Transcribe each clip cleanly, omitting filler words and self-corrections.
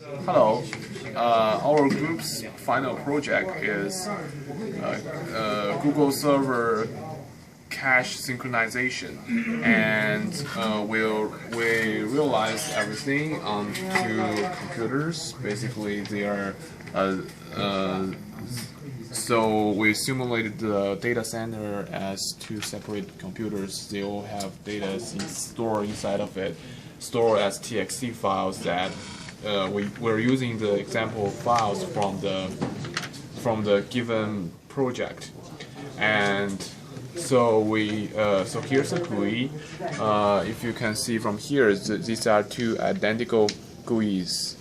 Hello. Our group's final project is Google Server cache synchronization, and we realize everything on two computers. Basically, they are so we simulated the data center as two separate computers. They all have data stored inside of it, stored as TXT files that we're using the example files from the given project. And so so here's a GUI. If you can see from here, these are two identical GUIs.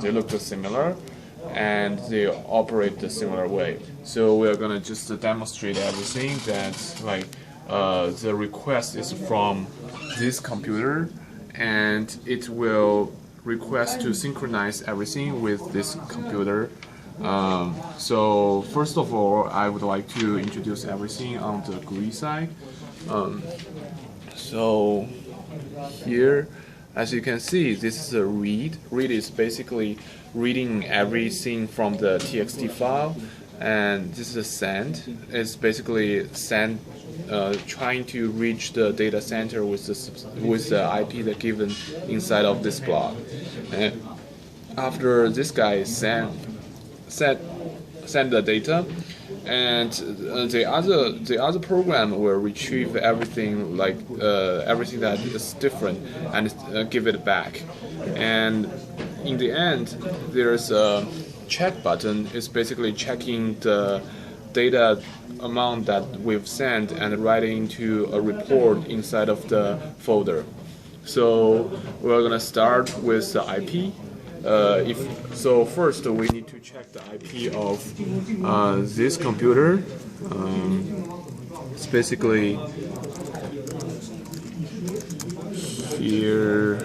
They look similar, and they operate the similar way. So we're gonna just demonstrate everything that the request is from this computer, and it will request to synchronize everything with this computer. So first of all, I would like to introduce everything on the GUI side. So here, as you can see, this is a read. Read is basically reading everything from the TXT file, and this is a send. It's basically send, trying to reach the data center with the IP that given inside of this block. And after this guy send the data, and the other program will retrieve everything, everything that is different, and give it back. And in the end, there's a check button. It's basically checking the data amount that we've sent and writing into a report inside of the folder. So we're gonna start with the IP. So first we need to check the IP of this computer. It's basically here.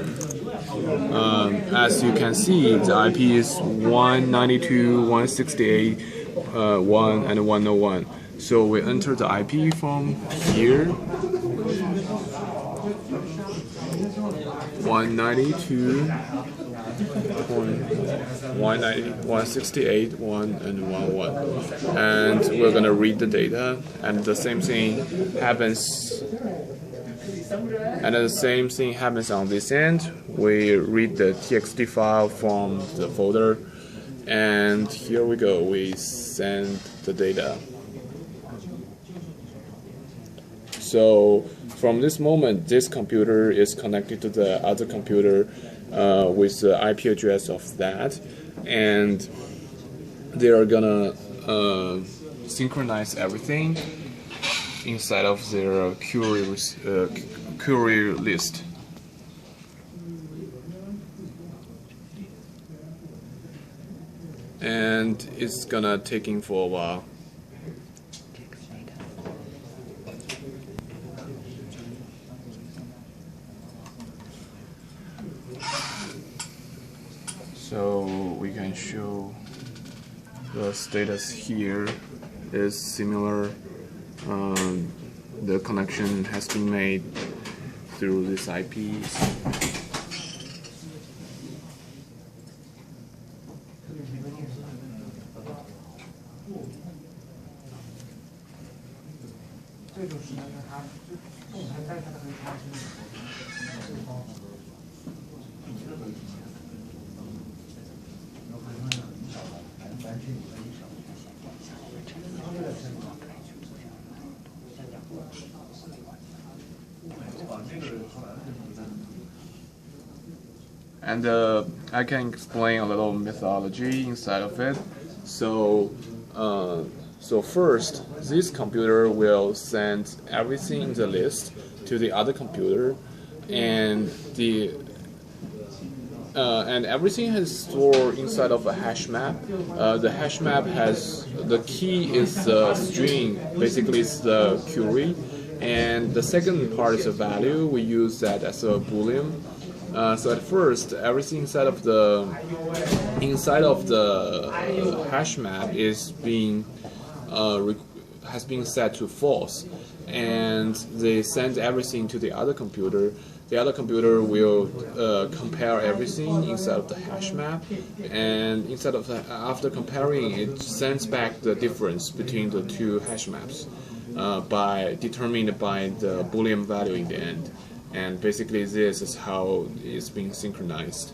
As you can see, the IP is 192.168.1 and 101. So we enter the IP from here. 192.168.1 and 101, and we're gonna read the data, and the same thing happens. And the same thing happens on this end. We read the TXT file from the folder, and here we go. We send the data. So from this moment, this computer is connected to the other computer with the IP address of that, and they are gonna synchronize everything inside of their query list. And it's gonna taking for a while. So we can show the status here is similar. The connection has been made through this IPs. And I can explain a little methodology inside of it. So first, this computer will send everything in the list to the other computer, and everything is stored inside of a hash map. The hash map has the key is the string, basically it's the query, and the second part is a value. We use that as a boolean. So at first, everything inside of the hash map is has been set to false, and they send everything to the other computer. The other computer will compare everything inside of the hash map, and after comparing, it sends back the difference between the two hash maps determined by the Boolean value in the end. And basically, this is how it's being synchronized.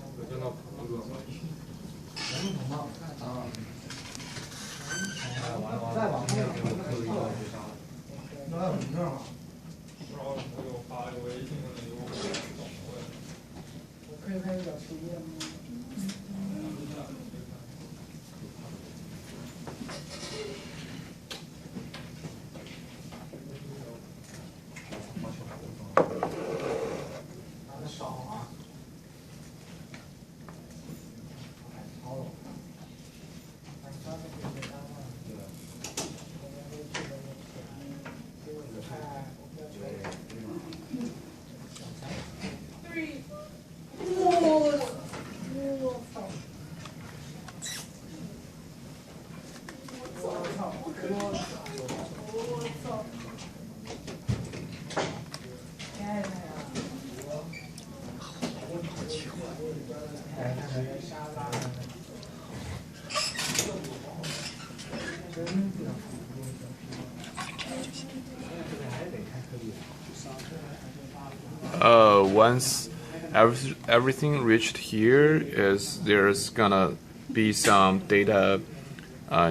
Once everything reached here, there's gonna be some data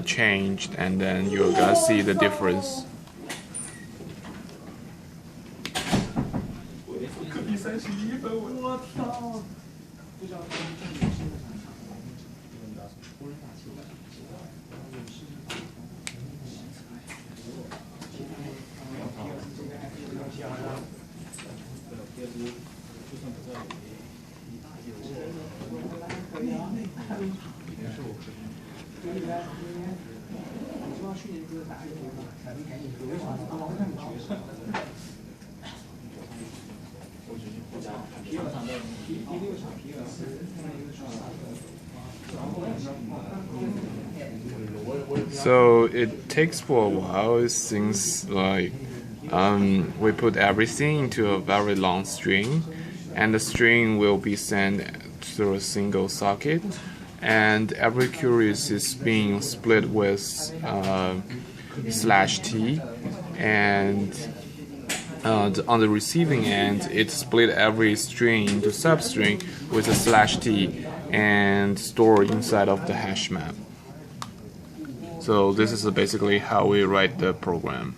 changed, and then you're gonna see the difference. So it takes for a while. It seems like we put everything into a very long string, and the string will be sent through a single socket, and every curious is being split with /t, and on the receiving end, it split every string into substring with a /t and store inside of the hash map. So this is basically how we write the program.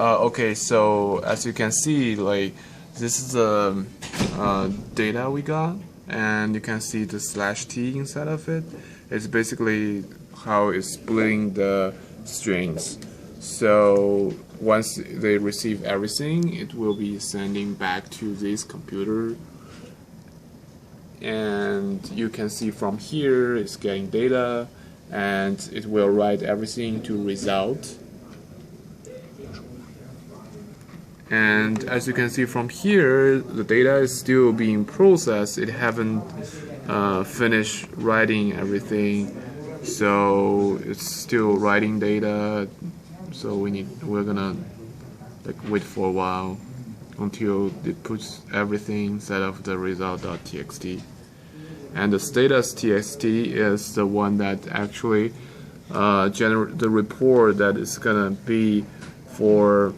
Okay, so as you can see, like this is the data we got, and you can see the /t inside of it. It's basically how it's splitting the strings. So once they receive everything, it will be sending back to this computer. And you can see from here it's getting data, and it will write everything to result. And as you can see from here, the data is still being processed. It haven't finished writing everything, so it's still writing data. So we're gonna wait for a while until it puts everything instead of the result.txt. And the status.txt is the one that actually generate the report that is gonna be for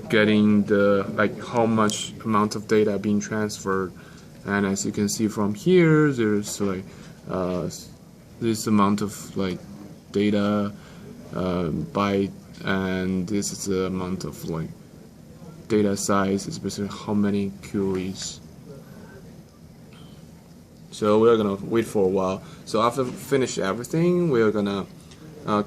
getting the how much amount of data being transferred. And as you can see from here, there's this amount of data byte, and this is the amount of data size, is basically how many queries. So we're gonna wait for a while. So after finish everything, we're gonna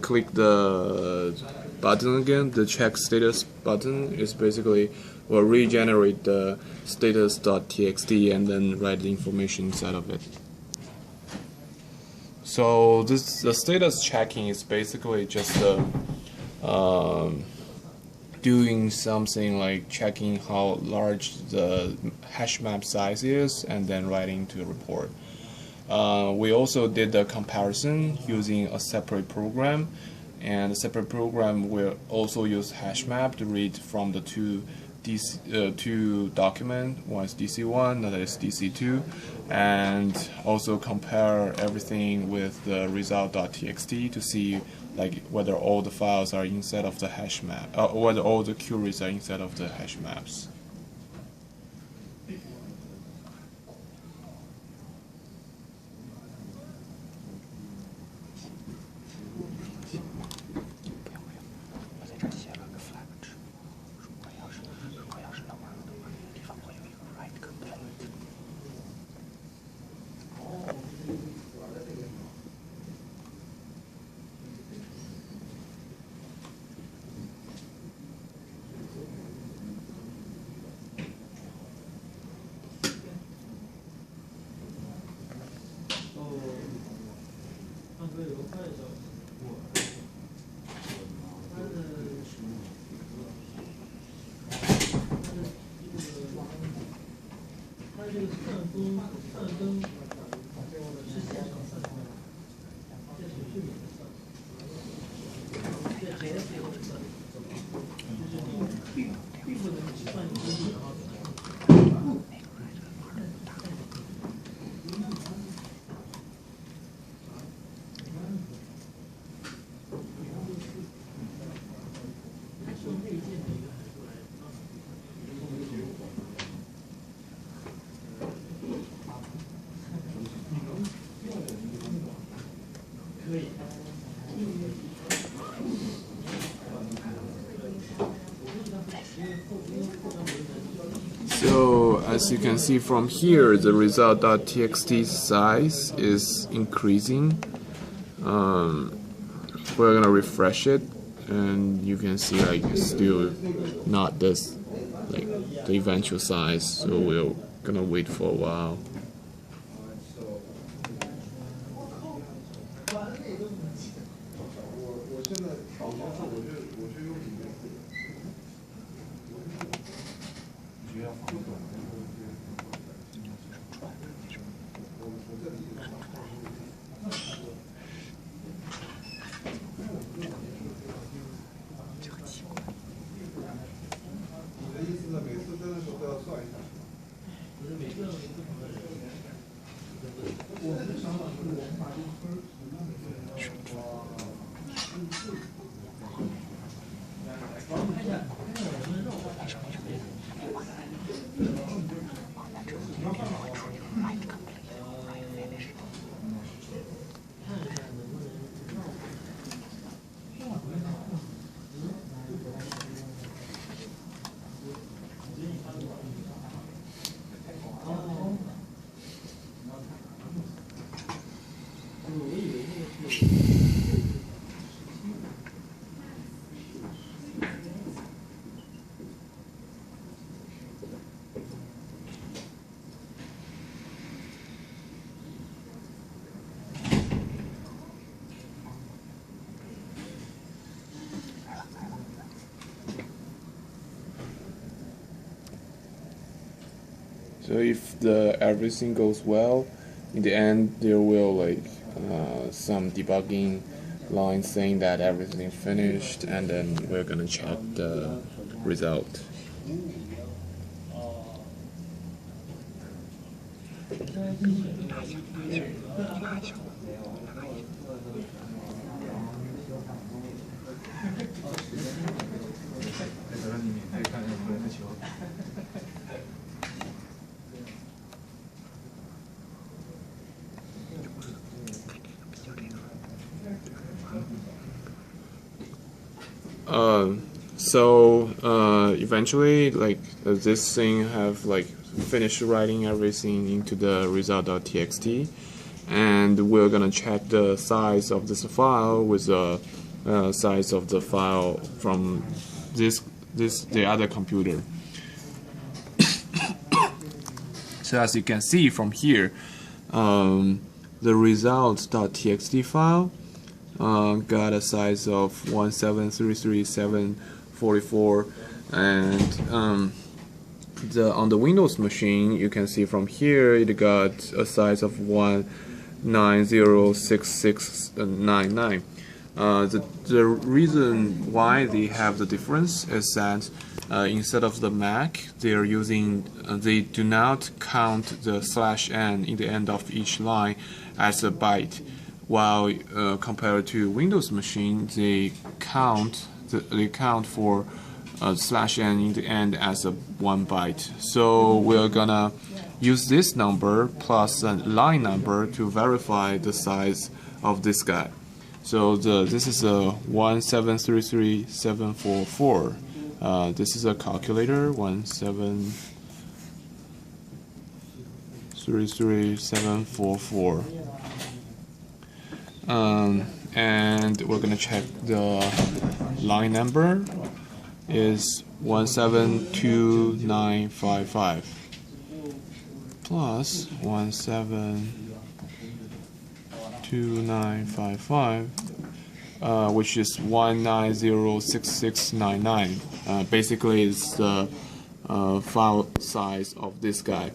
click the button again. The check status button is basically will regenerate the status.txt and then write the information inside of it. So the status checking is basically just doing something like checking how large the hash map size is and then writing to the report. We also did the comparison using a separate program, and the separate program will also use hash map to read from the two documents. One is DC1, another is DC2, and also compare everything with the result.txt to see whether all the files are inside of the hash map, whether all the queries are inside of the hash maps. So as you can see from here, the result.txt size is increasing. We're gonna refresh it, and you can see it's still not this the eventual size. So we're gonna wait for a while. So if the everything goes well, in the end there will some debugging line saying that everything finished, and then we're gonna check the result. Eventually, this thing have finished writing everything into the result.txt, and we're gonna check the size of this file with the size of the file from the other computer. So as you can see from here, the result.txt file got a size of 1733744, and on the Windows machine, you can see from here it got a size of 1906699. The reason why they have the difference is that instead of the Mac, they do not count the /n in the end of each line as a byte, while compared to Windows machine, they count for /n in the end as a 1 byte. So we're gonna use this number plus a line number to verify the size of this guy. So this is a 1733744. This is a calculator, 1733744. And we're gonna check the line number is 172955 plus 172955, which is 1906699. Basically, it's the file size of this guy.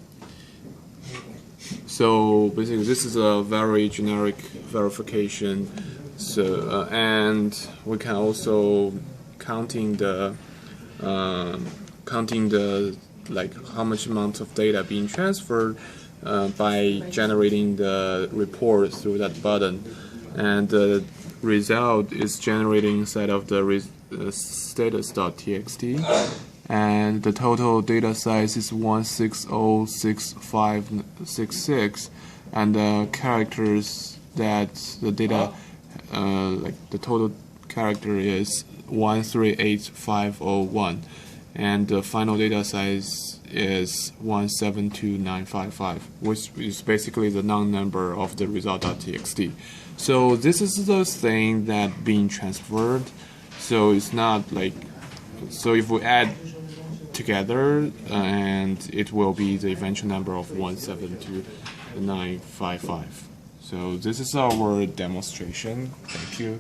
So basically, this is a very generic verification. So and we can also counting the how much amount of data being transferred by generating the report through that button, and the result is generated inside of the status.txt, and the total data size is 1606566, and the characters that the data the total character is 138501, and the final data size is 172955, which is basically the non-number of the result.txt. So this is the thing that being transferred. So it's not so if we add together, and it will be the eventual number of 172955. So this is our demonstration. Thank you.